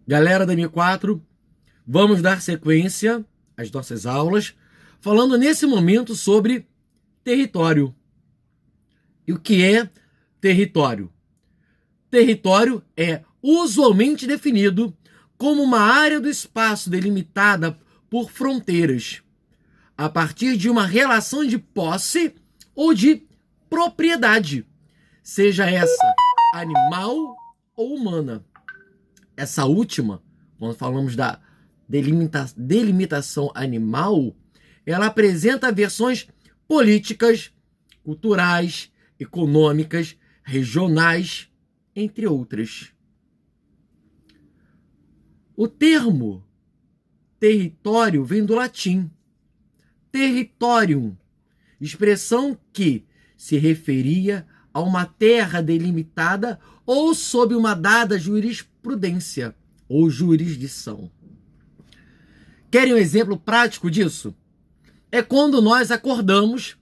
Galera da M4, vamos dar sequência às nossas aulas, falando nesse momento sobre território. E o que é território? Território é usualmente definido como uma área do espaço delimitada por fronteiras, a partir de uma relação de posse ou de propriedade, seja essa animal ou humana. Essa última, quando falamos da delimitação animal, ela apresenta versões políticas, culturais, econômicas, regionais, entre outras. O termo território vem do latim territorium, expressão que se referia a uma terra delimitada ou sob uma dada jurisprudência ou jurisdição. Querem um exemplo prático disso? É quando nós acordamos,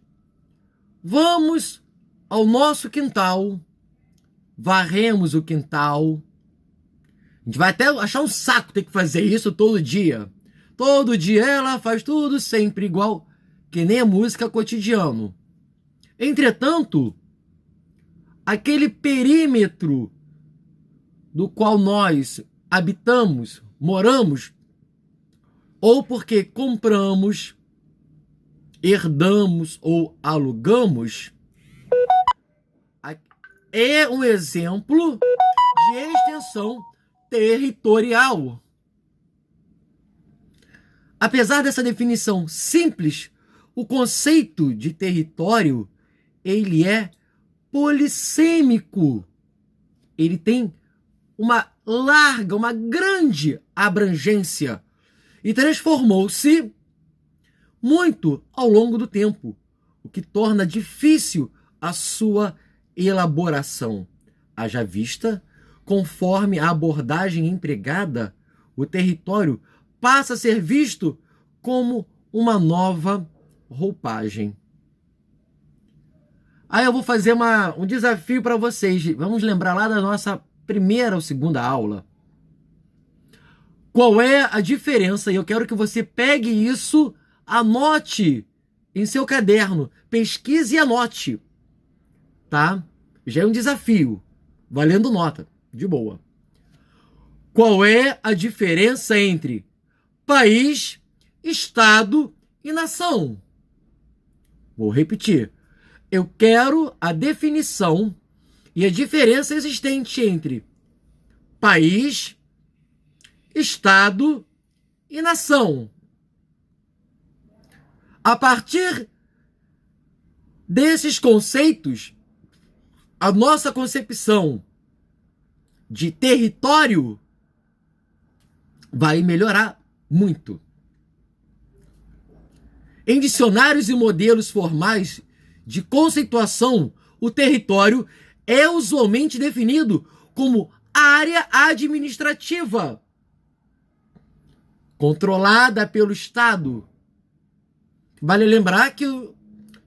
vamos ao nosso quintal, varremos o quintal. A gente vai até achar um saco ter que fazer isso todo dia. Todo dia ela faz tudo sempre igual, que nem a música cotidiano. Entretanto, aquele perímetro do qual nós habitamos, moramos, ou porque compramos, herdamos ou alugamos, é um exemplo de extensão territorial. Apesar dessa definição simples, o conceito de território, ele é polissêmico. Ele tem uma larga, uma grande abrangência e transformou-se muito ao longo do tempo, o que torna difícil a sua elaboração. Haja vista, conforme a abordagem empregada, o território passa a ser visto como uma nova roupagem. Aí eu vou fazer um desafio para vocês. Vamos lembrar lá da nossa primeira ou segunda aula. Qual é a diferença? E eu quero que você pegue isso, anote em seu caderno, pesquise e anote. Tá? Já é um desafio, valendo nota, de boa. Qual é a diferença entre país, estado e nação? Vou repetir. Eu quero a definição e a diferença existente entre país, estado e nação. A partir desses conceitos, a nossa concepção de território vai melhorar muito. Em dicionários e modelos formais de conceituação, o território é usualmente definido como área administrativa controlada pelo Estado. Vale lembrar que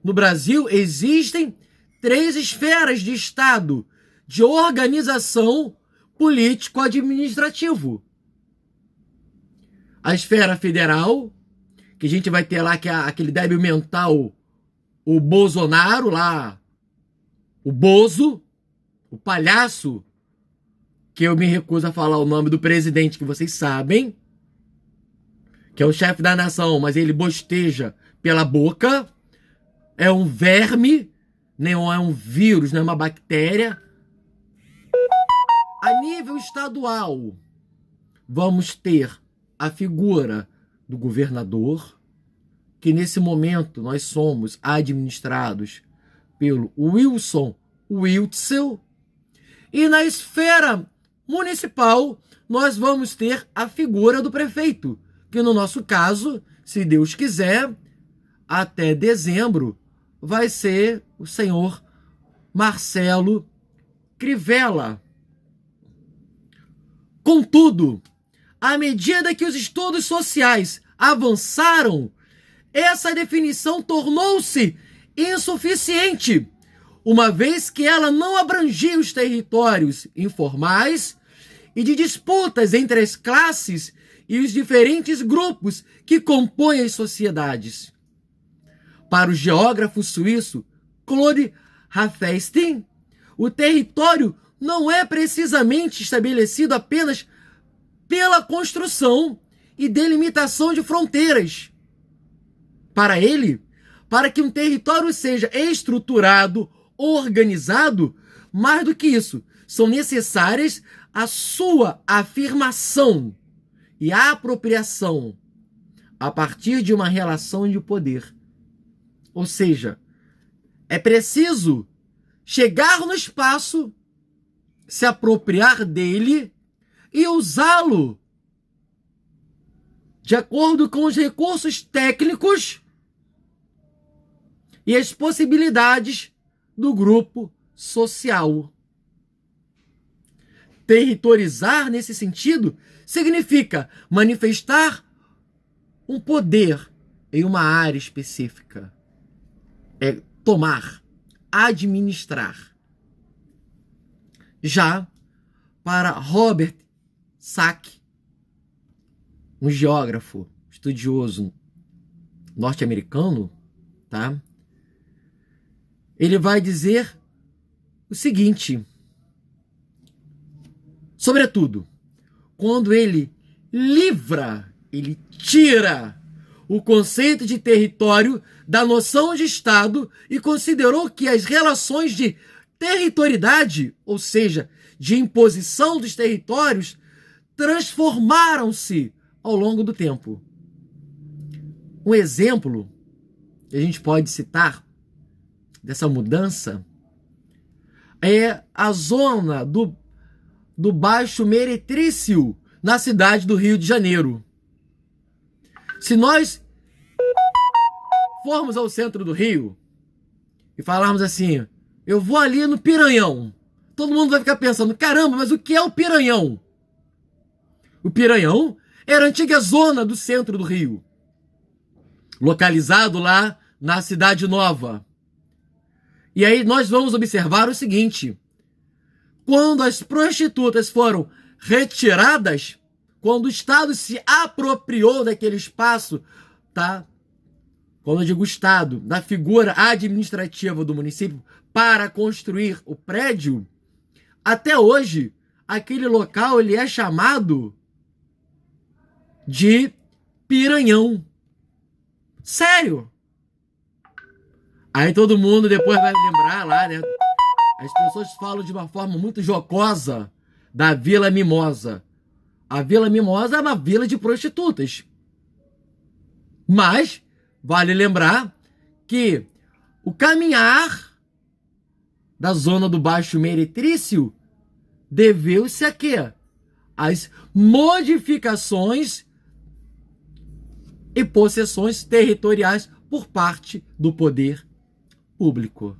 no Brasil existem 3 esferas de Estado de organização político-administrativo. A esfera federal, que a gente vai ter lá, que é aquele débil mental, o Bolsonaro lá, o Bozo, o palhaço, que eu me recuso a falar o nome do presidente, que vocês sabem, que é o chefe da nação, mas ele bosteja pela boca, é um verme, não é um vírus, não é uma bactéria. A nível estadual, vamos ter a figura do governador, que nesse momento nós somos administrados pelo Wilson Witzel, e na esfera municipal nós vamos ter a figura do prefeito, que no nosso caso, se Deus quiser, até dezembro vai ser o senhor Marcelo Crivella. Contudo, à medida que os estudos sociais avançaram, essa definição tornou-se insuficiente, uma vez que ela não abrangia os territórios informais e de disputas entre as classes e os diferentes grupos que compõem as sociedades. Para o geógrafo suíço Claude Haffenstein, o território não é precisamente estabelecido apenas pela construção e delimitação de fronteiras. Para ele, para que um território seja estruturado, organizado, mais do que isso, são necessárias a sua afirmação e a apropriação a partir de uma relação de poder. Ou seja, é preciso chegar no espaço, se apropriar dele e usá-lo de acordo com os recursos técnicos e as possibilidades do grupo social. Territorializar, nesse sentido, significa manifestar um poder em uma área específica. É tomar, administrar. Já para Robert Sachs, um geógrafo, estudioso norte-americano, tá? Ele vai dizer o seguinte: sobretudo, quando ele livra, ele tira o conceito de território da noção de Estado e considerou que as relações de territorialidade, ou seja, de imposição dos territórios, transformaram-se ao longo do tempo. Um exemplo que a gente pode citar dessa mudança é a zona do Baixo Meretrício, na cidade do Rio de Janeiro. Se nós formos ao centro do Rio e falarmos assim, eu vou ali no Piranhão, todo mundo vai ficar pensando, caramba, mas o que é o Piranhão? O Piranhão era a antiga zona do centro do Rio, localizado lá na Cidade Nova. E aí nós vamos observar o seguinte: quando as prostitutas foram retiradas, quando o Estado se apropriou daquele espaço, tá? Quando eu digo Estado, da figura administrativa do município para construir o prédio, até hoje, aquele local ele é chamado de Piranhão. Sério! Aí todo mundo depois vai lembrar lá, né? As pessoas falam de uma forma muito jocosa da Vila Mimosa. A Vila Mimosa é uma vila de prostitutas. Mas vale lembrar que o caminhar da zona do Baixo Meretrício deveu-se a quê? As modificações e possessões territoriais por parte do poder público.